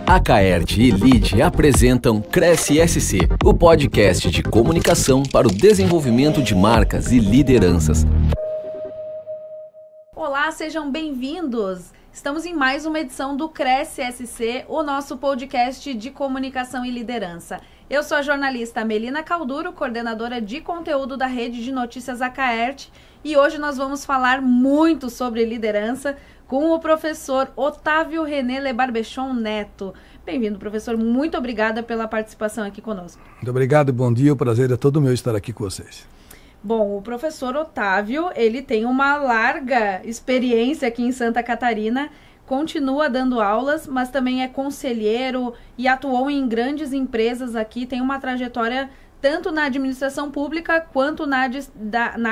A Caerte e Lide apresentam Cresce SC, o podcast de comunicação para o desenvolvimento de marcas e lideranças. Olá, sejam bem-vindos! Estamos em mais uma edição do Cresce SC, o nosso podcast de comunicação e liderança. Eu sou a jornalista Melina Calduro, coordenadora de conteúdo da Rede de Notícias A Caerte, e hoje nós vamos falar muito sobre liderança com o professor Otávio René Lebarbechon Neto. Bem-vindo, professor. Muito obrigada pela participação aqui conosco. Muito obrigado, bom dia. O prazer é todo meu estar aqui com vocês. Bom, o professor Otávio, ele tem uma larga experiência aqui em Santa Catarina, continua dando aulas, mas também é conselheiro e atuou em grandes empresas aqui, tem uma trajetória tanto na administração pública quanto na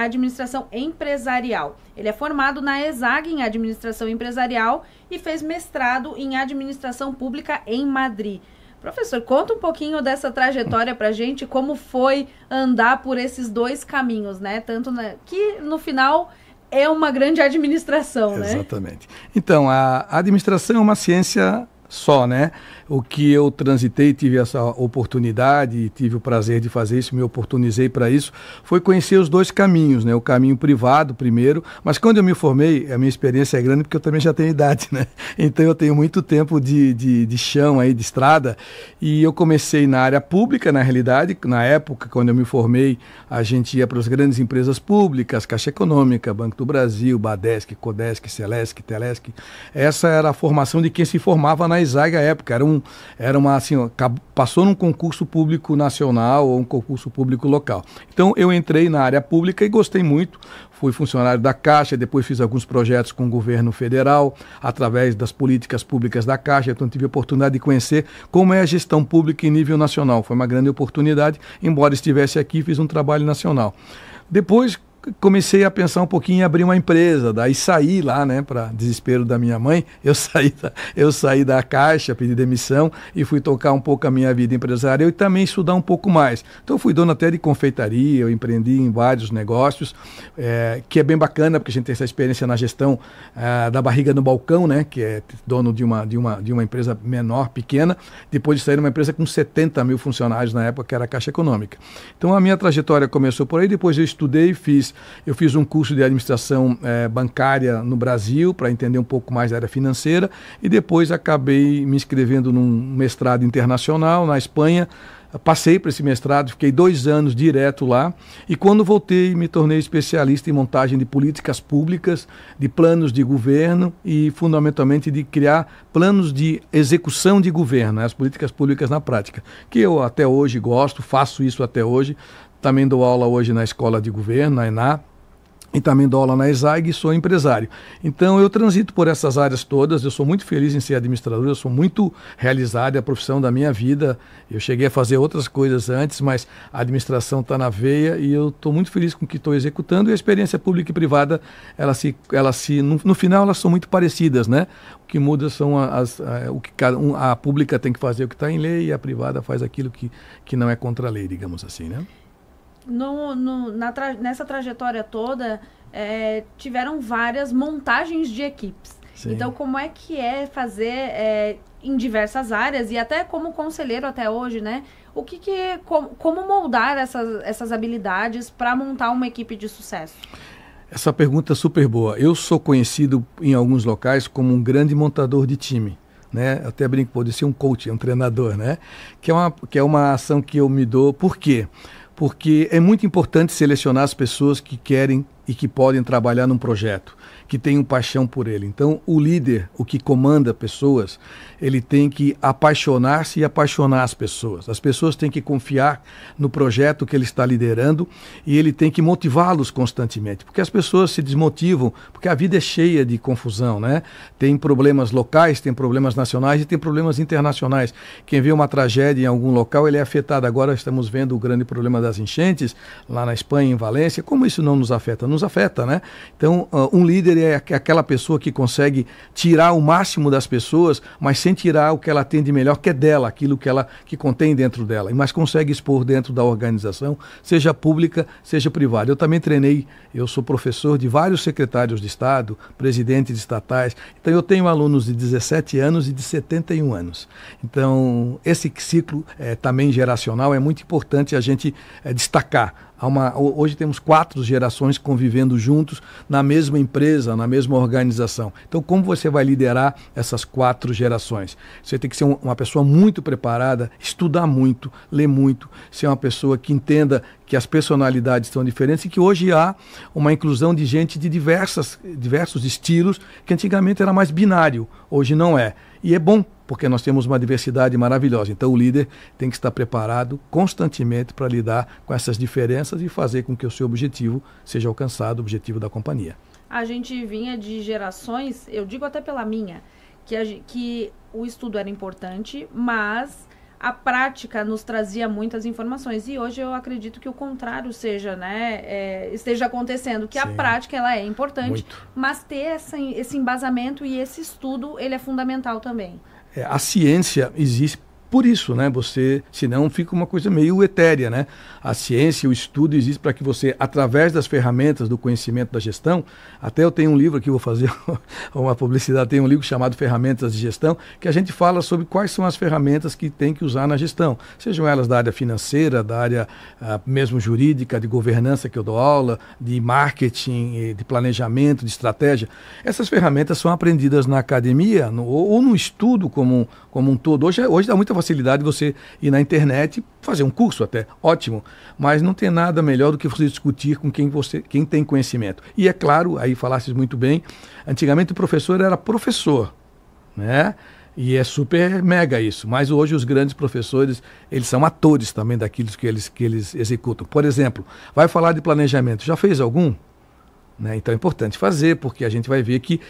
administração empresarial. Ele é formado na ESAG em administração empresarial e fez mestrado em administração pública em Madrid. Professor, conta um pouquinho dessa trajetória pra gente, como foi andar por esses dois caminhos, né? Que no final é uma grande administração, né? Exatamente. Então, a administração é uma ciência só, né? O que eu transitei, tive essa oportunidade, tive o prazer de fazer isso, me oportunizei para isso, foi conhecer os dois caminhos, né? O caminho privado primeiro, mas quando eu me formei, a minha experiência é grande porque eu também já tenho idade, né? Então eu tenho muito tempo de chão aí, de estrada, e eu comecei na área pública, na realidade, na época, quando eu me formei, a gente ia para as grandes empresas públicas, Caixa Econômica, Banco do Brasil, Badesc, Codesc, Celesc, Telesc. Essa era a formação de quem se formava na ESAG à época, passou num concurso público nacional ou um concurso público local. Então eu entrei na área pública e gostei muito, fui funcionário da Caixa, depois fiz alguns projetos com o governo federal, através das políticas públicas da Caixa, então tive a oportunidade de conhecer como é a gestão pública em nível nacional. Foi uma grande oportunidade, embora estivesse aqui, fiz um trabalho nacional. Depois comecei a pensar um pouquinho em abrir uma empresa, daí saí lá, né, para desespero da minha mãe, eu saí da Caixa, pedi demissão e fui tocar um pouco a minha vida empresarial e também estudar um pouco mais. Então eu fui dono até de confeitaria, eu empreendi em vários negócios, que é bem bacana, porque a gente tem essa experiência na gestão da barriga no balcão, né, que é dono de uma empresa menor, pequena, depois de sair de uma empresa com 70 mil funcionários na época, que era a Caixa Econômica. Então a minha trajetória começou por aí, depois eu estudei, eu fiz um curso de administração bancária no Brasil para entender um pouco mais da área financeira e depois acabei me inscrevendo num mestrado internacional na Espanha. Passei para esse mestrado, fiquei 2 anos direto lá e quando voltei me tornei especialista em montagem de políticas públicas, de planos de governo e fundamentalmente de criar planos de execução de governo, né, as políticas públicas na prática, que eu até hoje gosto, faço isso até hoje. Também dou aula hoje na Escola de Governo, na ENA, e também dou aula na ESAG e sou empresário. Então eu transito por essas áreas todas, eu sou muito feliz em ser administrador, eu sou muito realizado, é a profissão da minha vida. Eu cheguei a fazer outras coisas antes, mas a administração está na veia e eu estou muito feliz com o que estou executando e a experiência pública e privada, no final elas são muito parecidas, né? O que muda são a pública tem que fazer o que está em lei e a privada faz aquilo que não é contra a lei, digamos assim, né? Nessa trajetória toda, tiveram várias montagens de equipes. Sim. Então, como é que é fazer em diversas áreas e até como conselheiro até hoje, né? Como moldar essas habilidades para montar uma equipe de sucesso? Essa pergunta é super boa. Eu sou conhecido em alguns locais como um grande montador de time. Né? Eu até brinco, pode ser um coach, um treinador, né? Que é uma ação que eu me dou. Por quê? Porque é muito importante selecionar as pessoas que querem e que podem trabalhar num projeto, que tenham paixão por ele. Então, o líder, o que comanda pessoas, ele tem que apaixonar-se e apaixonar as pessoas. As pessoas têm que confiar no projeto que ele está liderando e ele tem que motivá-los constantemente, porque as pessoas se desmotivam, porque a vida é cheia de confusão, né? Tem problemas locais, tem problemas nacionais e tem problemas internacionais. Quem vê uma tragédia em algum local, ele é afetado. Agora estamos vendo o grande problema das enchentes, lá na Espanha, em Valência, como isso não nos afeta? Nos afeta, né? Então, um líder é aquela pessoa que consegue tirar o máximo das pessoas, mas sem tirar o que ela tem de melhor, que é dela, aquilo que contém dentro dela, mas consegue expor dentro da organização, seja pública, seja privada. Eu também treinei, eu sou professor de vários secretários de Estado, presidentes de estatais, então eu tenho alunos de 17 anos e de 71 anos. Então, esse ciclo também geracional é muito importante a gente destacar. Hoje temos 4 gerações convivendo juntos na mesma empresa, na mesma organização. Então, como você vai liderar essas 4 gerações? Você tem que ser uma pessoa muito preparada, estudar muito, ler muito, ser uma pessoa que entenda que as personalidades são diferentes e que hoje há uma inclusão de gente de diversos estilos, que antigamente era mais binário, hoje não é. E é bom, porque nós temos uma diversidade maravilhosa. Então o líder tem que estar preparado constantemente para lidar com essas diferenças e fazer com que o seu objetivo seja alcançado, o objetivo da companhia. A gente vinha de gerações, eu digo até pela minha, que o estudo era importante, mas a prática nos trazia muitas informações. E hoje eu acredito que o contrário esteja acontecendo, que Sim. A prática ela é importante, muito. Mas ter esse embasamento e esse estudo, ele é fundamental também. A ciência existe por isso, né? Senão fica uma coisa meio etérea, né? A ciência, o estudo existe para que você, através das ferramentas do conhecimento da gestão, até eu tenho um livro aqui, vou fazer uma publicidade, tem um livro chamado Ferramentas de Gestão, que a gente fala sobre quais são as ferramentas que tem que usar na gestão, sejam elas da área financeira, da área mesmo jurídica, de governança que eu dou aula, de marketing, de planejamento, de estratégia. Essas ferramentas são aprendidas na academia ou no estudo como um todo. Hoje dá muita facilidade você ir na internet e fazer um curso até, ótimo, mas não tem nada melhor do que você discutir com quem tem conhecimento. E é claro, aí falasses muito bem, antigamente o professor era professor, né? E é super mega isso, mas hoje os grandes professores, eles são atores também daquilo que eles executam. Por exemplo, vai falar de planejamento, já fez algum? Né? Então é importante fazer, porque a gente vai ver que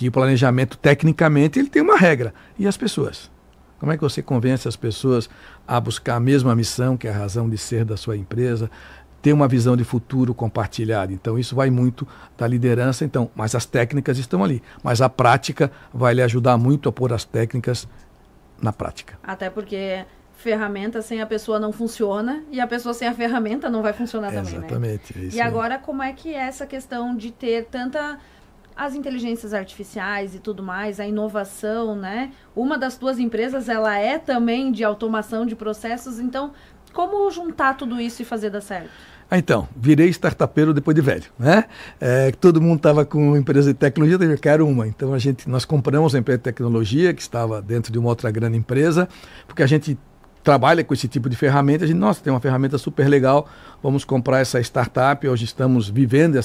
o planejamento, tecnicamente, ele tem uma regra. E as pessoas? Como é que você convence as pessoas a buscar a mesma missão, que é a razão de ser da sua empresa, ter uma visão de futuro compartilhada? Então isso vai muito da liderança, mas as técnicas estão ali. Mas a prática vai lhe ajudar muito a pôr as técnicas na prática. Até porque ferramenta sem a pessoa não funciona e a pessoa sem a ferramenta não vai funcionar também, né? Exatamente. E agora, como é que é essa questão de ter as inteligências artificiais e tudo mais, a inovação, né? Uma das tuas empresas, ela é também de automação de processos, então como juntar tudo isso e fazer dar certo? Então, virei startupeiro depois de velho, né? Todo mundo estava com uma empresa de tecnologia, eu quero uma. Então nós compramos a empresa de tecnologia, que estava dentro de uma outra grande empresa, porque a gente trabalha com esse tipo de ferramenta, a gente, nossa, tem uma ferramenta super legal, vamos comprar essa startup. Hoje estamos vivendo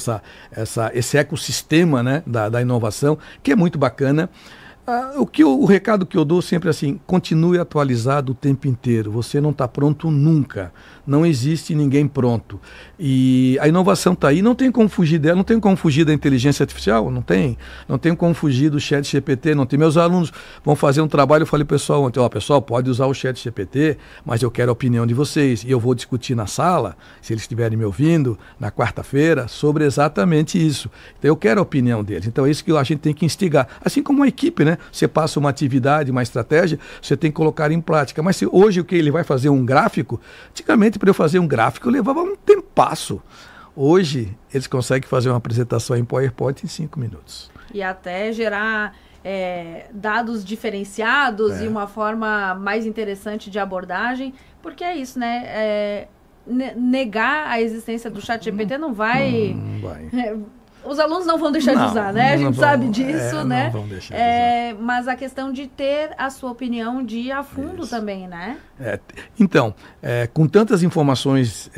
esse ecossistema, né, da inovação, que é muito bacana. O recado que eu dou sempre assim, continue atualizado o tempo inteiro, você não está pronto nunca, não existe ninguém pronto. E a inovação está aí, não tem como fugir dela, não tem como fugir da inteligência artificial, não tem como fugir do ChatGPT, não tem. Meus alunos vão fazer um trabalho, eu falei pessoal ontem, pessoal, pode usar o ChatGPT, mas eu quero a opinião de vocês, e eu vou discutir na sala, se eles estiverem me ouvindo, na quarta-feira, sobre exatamente isso. Então eu quero a opinião deles, então é isso que a gente tem que instigar, assim como a equipe, né? Você passa uma atividade, uma estratégia, você tem que colocar em prática. Mas se hoje o que ele vai fazer um gráfico, antigamente para eu fazer um gráfico eu levava um tempasso. Hoje eles conseguem fazer uma apresentação em PowerPoint em 5 minutos. E até gerar dados diferenciados e uma forma mais interessante de abordagem, porque é isso, né? Negar a existência do ChatGPT não vai... Os alunos não vão deixar de usar, né? A gente sabe disso, né? Não vão deixar de usar. Mas a questão de ter a sua opinião, de ir a fundo também, né? Então, com tantas informações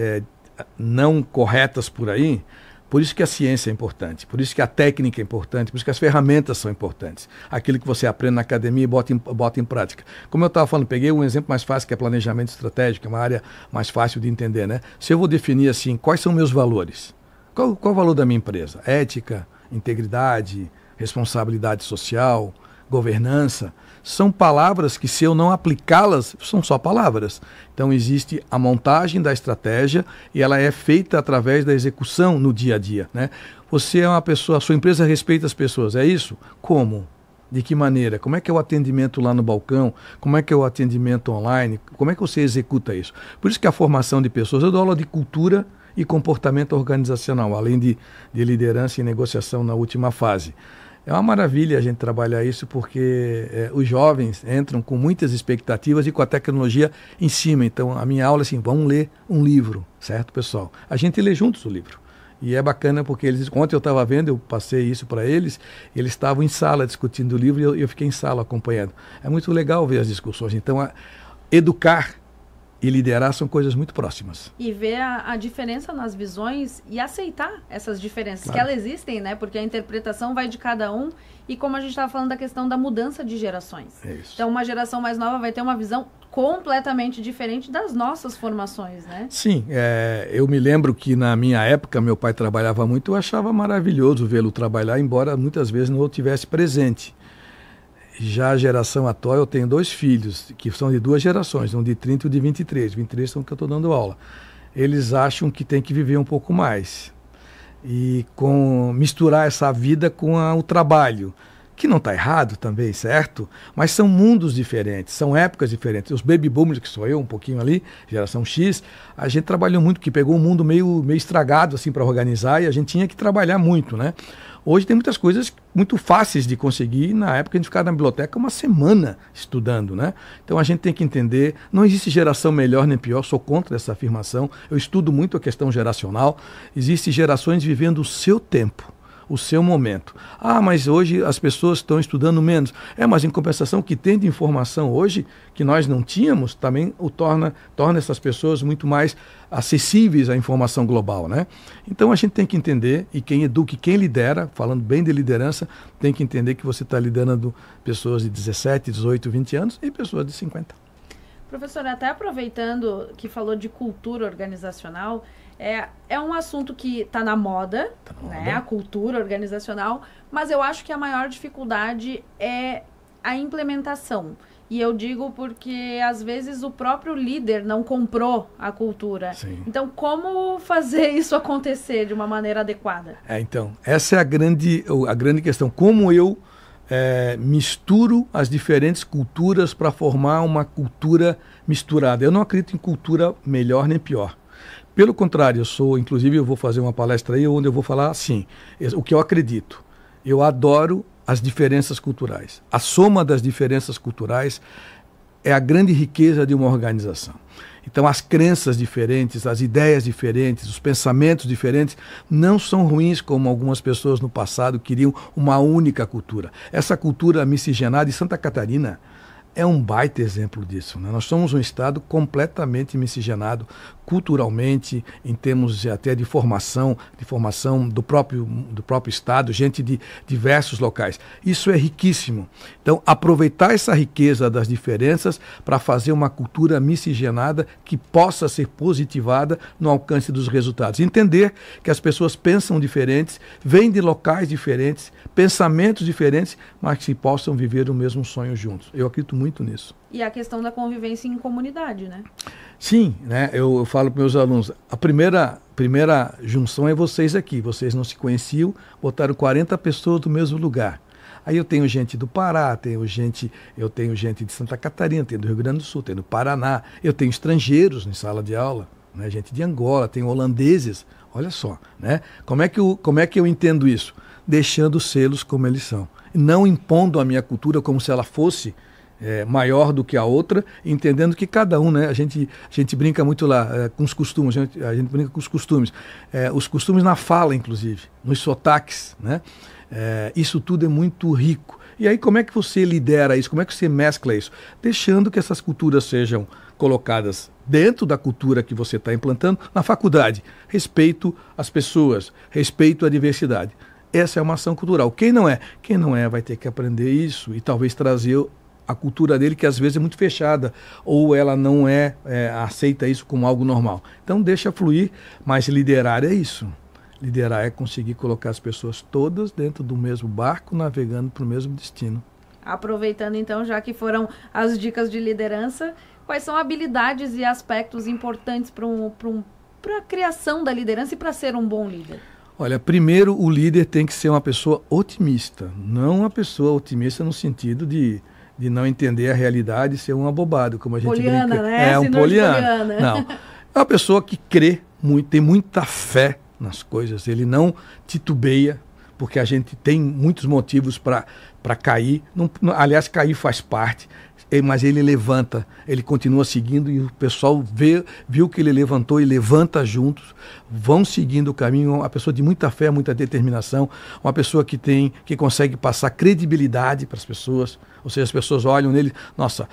não corretas por aí, por isso que a ciência é importante, por isso que a técnica é importante, por isso que as ferramentas são importantes. Aquilo que você aprende na academia e bota em prática. Como eu estava falando, peguei um exemplo mais fácil, que é planejamento estratégico, é uma área mais fácil de entender, né? Se eu vou definir assim, quais são meus valores? Qual o valor da minha empresa? Ética, integridade, responsabilidade social, governança. são palavras que, se eu não aplicá-las, são só palavras. Então existe a montagem da estratégia e ela é feita através da execução no dia a dia, né? Você é uma pessoa, a sua empresa respeita as pessoas, é isso? Como? De que maneira? Como é que é o atendimento lá no balcão? Como é que é o atendimento online? Como é que você executa isso? Por isso que a formação de pessoas, eu dou aula de cultura e comportamento organizacional, além de liderança e negociação na última fase. É uma maravilha a gente trabalhar isso porque os jovens entram com muitas expectativas e com a tecnologia em cima. Então a minha aula é assim, vamos ler um livro, certo, pessoal? A gente lê juntos o livro. E é bacana porque ontem eu estava vendo, eu passei isso para eles, eles estavam em sala discutindo o livro e eu fiquei em sala acompanhando. É muito legal ver as discussões. Então, educar e liderar são coisas muito próximas. E ver a diferença nas visões e aceitar essas diferenças, claro, que elas existem, né? Porque a interpretação vai de cada um e como a gente estava falando da questão da mudança de gerações. É isso. Então, uma geração mais nova vai ter uma visão completamente diferente das nossas formações, né? Sim, eu me lembro que na minha época meu pai trabalhava muito, eu achava maravilhoso vê-lo trabalhar, embora muitas vezes não eu tivesse presente. Já a geração atual, eu tenho 2 filhos, que são de 2 gerações, um de 30 e um de 23. 23 são que eu estou dando aula. Eles acham que tem que viver um pouco mais. E misturar essa vida com o trabalho. Que não está errado também, certo? Mas são mundos diferentes, são épocas diferentes. Os baby boomers, que sou eu, um pouquinho ali, geração X, a gente trabalhou muito, que pegou um mundo meio estragado assim para organizar e a gente tinha que trabalhar muito, né? Hoje tem muitas coisas muito fáceis de conseguir. Na época a gente ficava na biblioteca uma semana estudando, né? Então a gente tem que entender, não existe geração melhor nem pior, sou contra essa afirmação. Eu estudo muito a questão geracional. Existem gerações vivendo o seu tempo, o seu momento. Ah, mas hoje as pessoas estão estudando menos. Mas em compensação, o que tem de informação hoje, que nós não tínhamos, também torna essas pessoas muito mais acessíveis à informação global, né? Então a gente tem que entender, e quem educa, quem lidera, falando bem de liderança, tem que entender que você está liderando pessoas de 17, 18, 20 anos e pessoas de 50. Professor, até aproveitando que falou de cultura organizacional, é um assunto que está na moda, né? A cultura organizacional, mas eu acho que a maior dificuldade é a implementação. E eu digo porque, às vezes, o próprio líder não comprou a cultura. Sim. Então, como fazer isso acontecer de uma maneira adequada? Então, essa é a grande questão. Como eu misturo as diferentes culturas para formar uma cultura misturada. Eu não acredito em cultura melhor nem pior. Pelo contrário, inclusive eu vou fazer uma palestra aí onde eu vou falar assim, o que eu acredito. Eu adoro as diferenças culturais. A soma das diferenças culturais é a grande riqueza de uma organização. Então as crenças diferentes, as ideias diferentes, os pensamentos diferentes não são ruins como algumas pessoas no passado queriam uma única cultura. Essa cultura miscigenada, e Santa Catarina é um baita exemplo disso, né? Nós somos um estado completamente miscigenado culturalmente, em termos até de formação do próprio estado, gente de diversos locais. Isso é riquíssimo. Então, aproveitar essa riqueza das diferenças para fazer uma cultura miscigenada que possa ser positivada no alcance dos resultados. Entender que as pessoas pensam diferentes, vêm de locais diferentes, pensamentos diferentes, mas que possam viver o mesmo sonho juntos. Eu acredito muito nisso. E a questão da convivência em comunidade, né? Sim, né? Eu falo para meus alunos, a primeira junção é vocês aqui. Vocês não se conheciam, botaram 40 pessoas do mesmo lugar. Aí eu tenho gente do Pará, eu tenho gente de Santa Catarina, tenho do Rio Grande do Sul, tenho do Paraná, eu tenho estrangeiros em sala de aula, né? Gente de Angola, tenho holandeses. Olha só, né? Como é que eu entendo isso? Deixando os selos como eles são. Não impondo a minha cultura como se ela fosse maior do que a outra, entendendo que cada um, né? A gente brinca muito lá com os costumes, a gente brinca com os costumes na fala, inclusive, nos sotaques, né? Isso tudo é muito rico. E aí como é que você lidera isso? Como é que você mescla isso? Deixando que essas culturas sejam colocadas dentro da cultura que você está implantando na faculdade. Respeito às pessoas, respeito à diversidade. Essa é uma ação cultural. Quem não é vai ter que aprender isso e talvez trazer a cultura dele, que às vezes é muito fechada, ou ela não aceita isso como algo normal. Então deixa fluir, mas liderar é isso. Liderar é conseguir colocar as pessoas todas dentro do mesmo barco, navegando para o mesmo destino. Aproveitando então, já que foram as dicas de liderança, quais são habilidades e aspectos importantes para a criação da liderança e para ser um bom líder? Olha, primeiro o líder tem que ser uma pessoa otimista, não uma pessoa otimista no sentido de não entender a realidade e ser um abobado, como a gente poliana, brinca. né? É um poliana. Não, é uma pessoa que crê muito, tem muita fé nas coisas, ele não titubeia, porque a gente tem muitos motivos para cair. Aliás, cair faz parte, mas ele levanta, ele continua seguindo e o pessoal viu que ele levantou e levanta juntos, vão seguindo o caminho. Uma pessoa de muita fé, muita determinação, uma pessoa que consegue passar credibilidade para as pessoas, ou seja, as pessoas olham nele, nossa,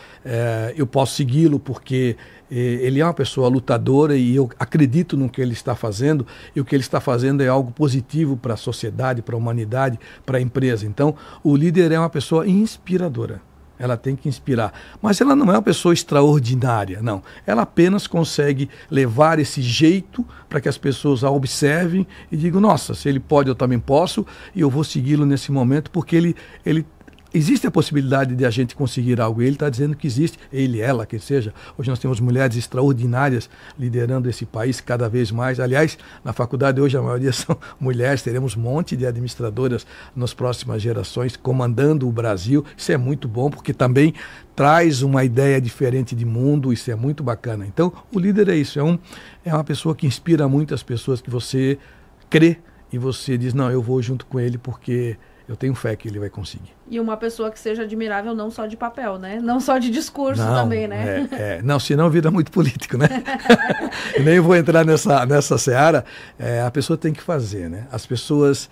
eu posso segui-lo porque ele é uma pessoa lutadora e eu acredito no que ele está fazendo, e o que ele está fazendo é algo positivo para a sociedade, para a humanidade, para a empresa. Então, o líder é uma pessoa inspiradora. Ela tem que inspirar. Mas ela não é uma pessoa extraordinária, não. Ela apenas consegue levar esse jeito para que as pessoas a observem e digam, nossa, se ele pode, eu também posso, e eu vou segui-lo nesse momento, porque ele existe a possibilidade de a gente conseguir algo. Ele está dizendo que existe, ele, ela, que seja. Hoje nós temos mulheres extraordinárias liderando esse país cada vez mais. Aliás, na faculdade hoje a maioria são mulheres, teremos um monte de administradoras nas próximas gerações comandando o Brasil. Isso é muito bom, porque também traz uma ideia diferente de mundo, isso é muito bacana. Então, o líder é isso, é uma pessoa que inspira muitas pessoas, que você crê e você diz, não, eu vou junto com ele porque eu tenho fé que ele vai conseguir. E uma pessoa que seja admirável não só de papel, né? Não só de discurso também, né? Não, senão vira muito político, né? Nem vou entrar nessa seara. A pessoa tem que fazer, né? As pessoas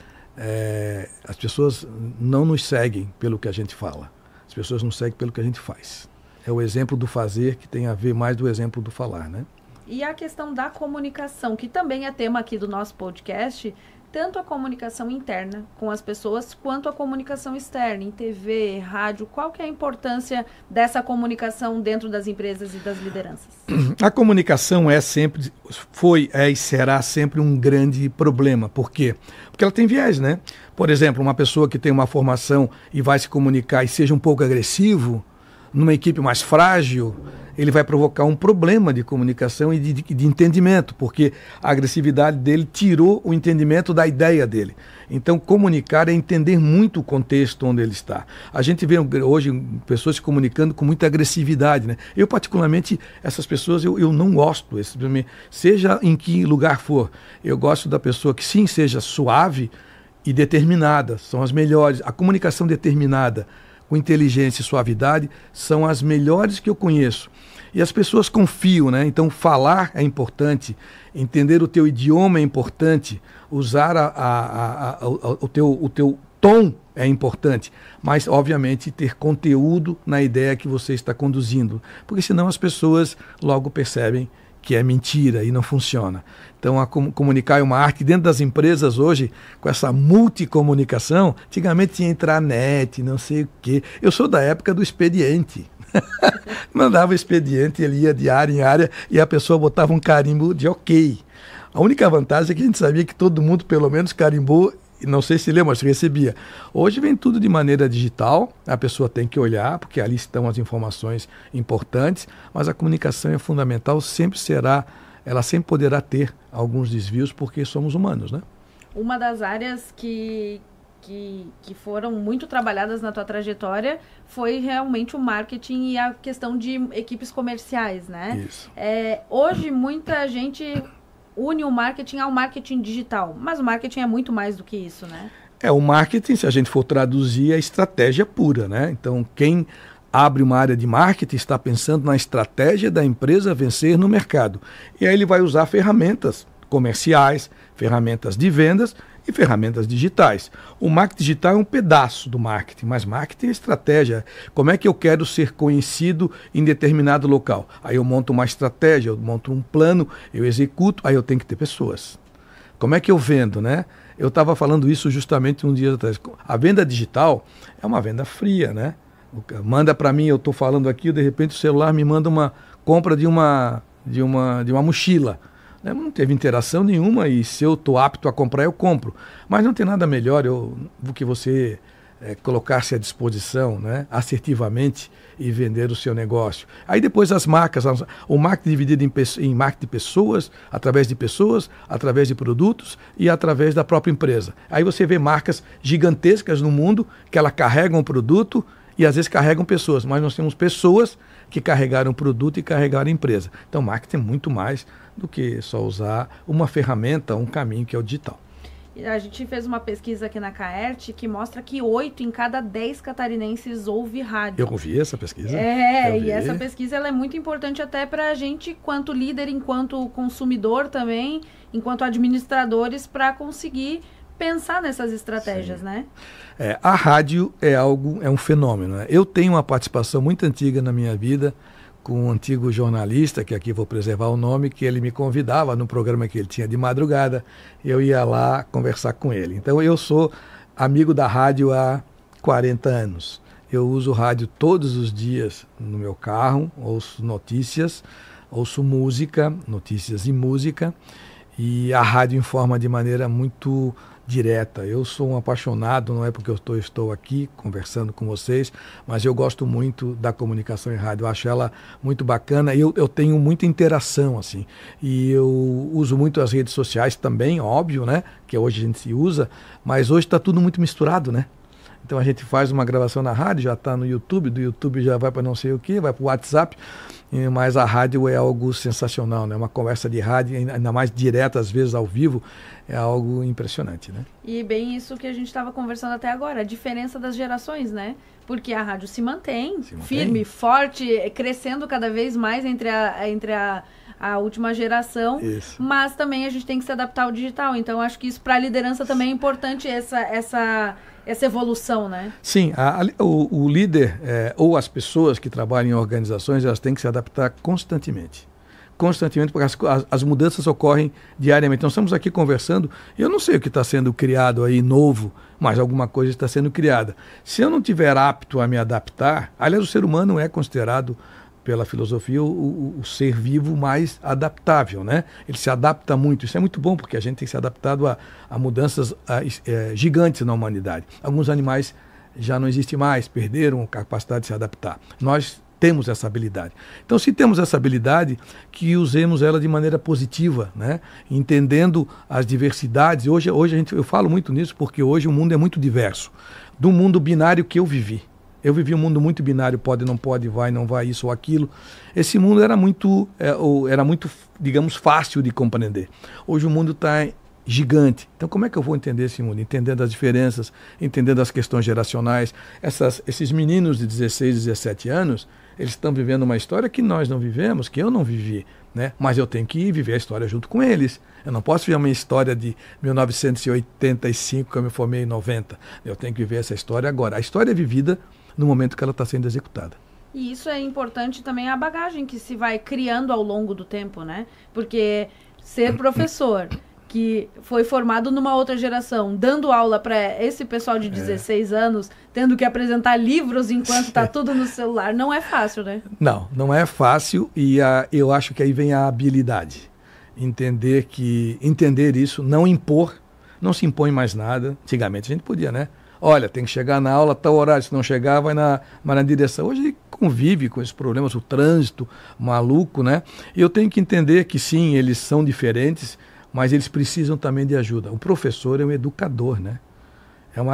não nos seguem pelo que a gente fala. As pessoas nos seguem pelo que a gente faz. É o exemplo do fazer que tem a ver mais do exemplo do falar, né? E a questão da comunicação, que também é tema aqui do nosso podcast, tanto a comunicação interna com as pessoas, quanto a comunicação externa, em TV, rádio. Qual que é a importância dessa comunicação dentro das empresas e das lideranças? A comunicação foi e será sempre um grande problema. Por quê? Porque ela tem viés, né? Por exemplo, uma pessoa que tem uma formação e vai se comunicar e seja um pouco agressivo, numa equipe mais frágil, ele vai provocar um problema de comunicação e de entendimento, porque a agressividade dele tirou o entendimento da ideia dele. Então, comunicar é entender muito o contexto onde ele está. A gente vê hoje pessoas se comunicando com muita agressividade, né? Eu, particularmente, essas pessoas, eu não gosto, seja em que lugar for. Eu gosto da pessoa que, sim, seja suave e determinada, são as melhores. A comunicação determinada, com inteligência e suavidade, são as melhores que eu conheço. E as pessoas confiam, né? Então, falar é importante, entender o teu idioma é importante, usar o teu tom é importante, mas, obviamente, ter conteúdo na ideia que você está conduzindo, porque senão as pessoas logo percebem que é mentira e não funciona. Então, comunicar é uma arte. Dentro das empresas hoje, com essa multicomunicação, antigamente tinha intranet, não sei o quê. Eu sou da época do expediente. Mandava o expediente, ele ia de área em área e a pessoa botava um carimbo de ok. A única vantagem é que a gente sabia que todo mundo, pelo menos, carimbou, não sei se lembra, mas recebia. Hoje vem tudo de maneira digital, a pessoa tem que olhar, porque ali estão as informações importantes, mas a comunicação é fundamental, ela sempre poderá ter alguns desvios, porque somos humanos, né? Uma das áreas que foram muito trabalhadas na tua trajetória foi realmente o marketing e a questão de equipes comerciais, né? Isso. Hoje muita gente une o marketing ao marketing digital, mas o marketing é muito mais do que isso, né? O marketing, se a gente for traduzir, é estratégia pura, né? Então, quem abre uma área de marketing está pensando na estratégia da empresa vencer no mercado. E aí ele vai usar ferramentas comerciais, ferramentas de vendas e ferramentas digitais. O marketing digital é um pedaço do marketing, mas marketing é estratégia. Como é que eu quero ser conhecido em determinado local? Aí eu monto uma estratégia, eu monto um plano, eu executo, aí eu tenho que ter pessoas. Como é que eu vendo, né? Eu estava falando isso justamente um dia atrás. A venda digital é uma venda fria, né? Manda para mim, eu estou falando aqui, de repente o celular me manda uma compra de uma mochila. Não teve interação nenhuma e se eu estou apto a comprar, eu compro. Mas não tem nada melhor do que você colocar-se à disposição, né, assertivamente e vender o seu negócio. Aí depois as marcas, o marketing dividido em marketing de pessoas, através de produtos e através da própria empresa. Aí você vê marcas gigantescas no mundo que elas carregam o produto e às vezes carregam pessoas, mas nós temos pessoas que carregaram o produto e carregaram a empresa. Então marketing é muito mais do que só usar uma ferramenta, um caminho que é o digital. A gente fez uma pesquisa aqui na Caerte que mostra que 8 em cada 10 catarinenses ouve rádio. Eu ouvi essa pesquisa. E essa pesquisa ela é muito importante até para a gente, enquanto líder, enquanto consumidor também, enquanto administradores, para conseguir pensar nessas estratégias, né? A rádio é um fenômeno, né? Eu tenho uma participação muito antiga na minha vida com um antigo jornalista, que aqui vou preservar o nome, que ele me convidava no programa que ele tinha de madrugada, eu ia lá conversar com ele. Então eu sou amigo da rádio há 40 anos. Eu uso rádio todos os dias no meu carro, ouço notícias, ouço música, notícias e música, e a rádio informa de maneira muito direta. Eu sou um apaixonado, não é porque eu estou aqui conversando com vocês, mas eu gosto muito da comunicação em rádio, eu acho ela muito bacana e eu tenho muita interação, assim, e eu uso muito as redes sociais também, óbvio, né, que hoje a gente se usa, mas hoje está tudo muito misturado, né? Então a gente faz uma gravação na rádio, já está no YouTube, do YouTube já vai para não sei o que, vai para o WhatsApp, mas a rádio é algo sensacional, né? Uma conversa de rádio, ainda mais direta, às vezes ao vivo, é algo impressionante, né? E bem isso que a gente estava conversando até agora, a diferença das gerações, né? Porque a rádio se mantém firme, forte, crescendo cada vez mais entre a última geração, isso. Mas também a gente tem que se adaptar ao digital, então acho que isso para a liderança também é importante, essa evolução, né? Sim, o líder ou as pessoas que trabalham em organizações, elas têm que se adaptar constantemente, porque as mudanças ocorrem diariamente. Nós estamos aqui conversando, eu não sei o que está sendo criado aí novo, mas alguma coisa está sendo criada. Se eu não estiver apto a me adaptar, aliás, o ser humano é considerado pela filosofia, o ser vivo mais adaptável, né? Ele se adapta muito. Isso é muito bom, porque a gente tem se adaptado a mudanças gigantes na humanidade. Alguns animais já não existem mais, perderam a capacidade de se adaptar. Nós temos essa habilidade. Então, se temos essa habilidade, que usemos ela de maneira positiva, né? Entendendo as diversidades. Hoje eu falo muito nisso, porque hoje o mundo é muito diverso. Do mundo binário que eu vivi. Eu vivi um mundo muito binário, pode, não pode, vai, não vai, isso ou aquilo. Esse mundo era muito, digamos, fácil de compreender. Hoje o mundo está gigante. Então como é que eu vou entender esse mundo? Entendendo as diferenças, entendendo as questões geracionais. Esses meninos de 16, 17 anos, eles estão vivendo uma história que nós não vivemos, que eu não vivi, né? Mas eu tenho que viver a história junto com eles. Eu não posso viver uma história de 1985, que eu me formei em 90. Eu tenho que viver essa história agora. A história é vivida no momento que ela está sendo executada. E isso é importante também, a bagagem que se vai criando ao longo do tempo, né? Porque ser professor que foi formado numa outra geração, dando aula para esse pessoal de 16 anos, tendo que apresentar livros enquanto está tudo no celular, não é fácil, né? Não é fácil, e eu acho que aí vem a habilidade. Entender isso, não impor, não se impõe mais nada. Antigamente a gente podia, né? Olha, tem que chegar na aula a tal horário, se não chegar, vai na direção. Hoje convive com esses problemas, o trânsito maluco, né? E eu tenho que entender que sim, eles são diferentes, mas eles precisam também de ajuda. O professor é um educador, né?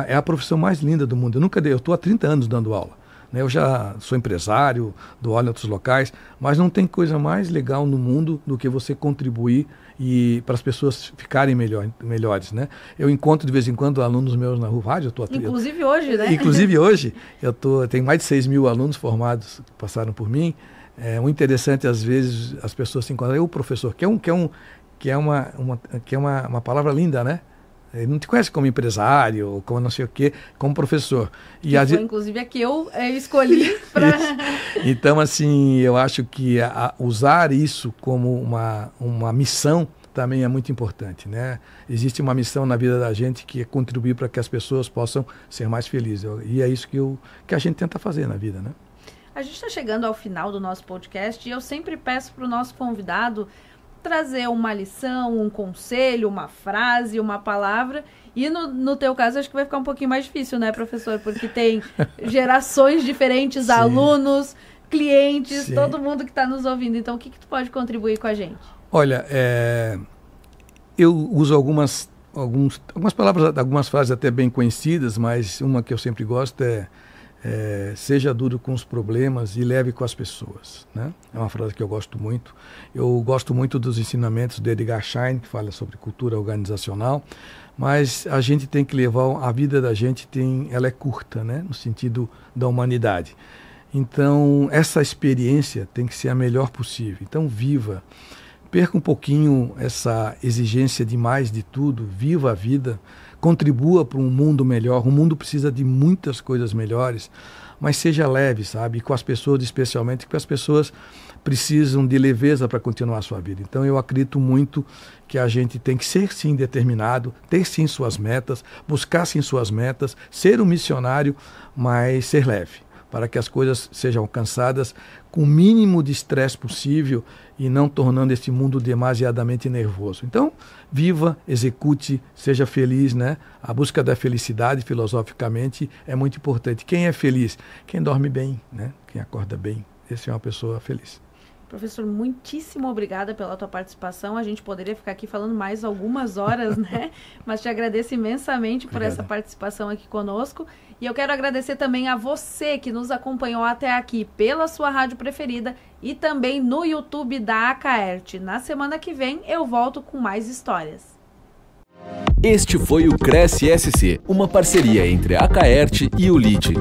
É a profissão mais linda do mundo. Eu estou há 30 anos dando aula, né? Eu já sou empresário, dou aula em outros locais, mas não tem coisa mais legal no mundo do que você contribuir e para as pessoas ficarem melhores, né? Eu encontro de vez em quando alunos meus na rua, inclusive hoje, né? Inclusive hoje, tenho mais de 6 mil alunos formados que passaram por mim. É muito interessante, às vezes, as pessoas se encontram. O professor, que é uma palavra linda, né? Ele não te conhece como empresário, ou como não sei o quê, como professor. E foi, inclusive, a que eu escolhi para... Então, assim, eu acho que usar isso como uma missão também é muito importante, né? Existe uma missão na vida da gente que é contribuir para que as pessoas possam ser mais felizes. E é isso que a gente tenta fazer na vida, né? A gente está chegando ao final do nosso podcast e eu sempre peço para o nosso convidado trazer uma lição, um conselho, uma frase, uma palavra. E no teu caso, acho que vai ficar um pouquinho mais difícil, né, professor? Porque tem gerações diferentes, Sim. Alunos, clientes, Sim. todo mundo que está nos ouvindo. Então, o que tu pode contribuir com a gente? Olha, eu uso algumas palavras, algumas frases até bem conhecidas, mas uma que eu sempre gosto é seja duro com os problemas e leve com as pessoas, né? É uma frase que eu gosto muito. Eu gosto muito dos ensinamentos de Edgar Schein, que fala sobre cultura organizacional, mas a gente tem que levar, a vida da gente ela é curta, né? No sentido da humanidade. Então, essa experiência tem que ser a melhor possível. Então, viva. Perca um pouquinho essa exigência de mais de tudo, viva a vida, contribua para um mundo melhor. O mundo precisa de muitas coisas melhores, mas seja leve, sabe? E com as pessoas, especialmente, porque as pessoas precisam de leveza para continuar a sua vida. Então eu acredito muito que a gente tem que ser sim determinado, ter sim suas metas, buscar sim suas metas, ser um missionário, mas ser leve, para que as coisas sejam alcançadas com o mínimo de estresse possível e não tornando esse mundo demasiadamente nervoso. Então, viva, execute, seja feliz, né? A busca da felicidade, filosoficamente, é muito importante. Quem é feliz? Quem dorme bem, né? Quem acorda bem. Essa é uma pessoa feliz. Professor, muitíssimo obrigada pela tua participação. A gente poderia ficar aqui falando mais algumas horas, né? Mas te agradeço imensamente por essa participação aqui conosco. E eu quero agradecer também a você que nos acompanhou até aqui pela sua rádio preferida e também no YouTube da Acaerte. Na semana que vem eu volto com mais histórias. Este foi o Cresce SC, uma parceria entre a Acaerte e o LIDE.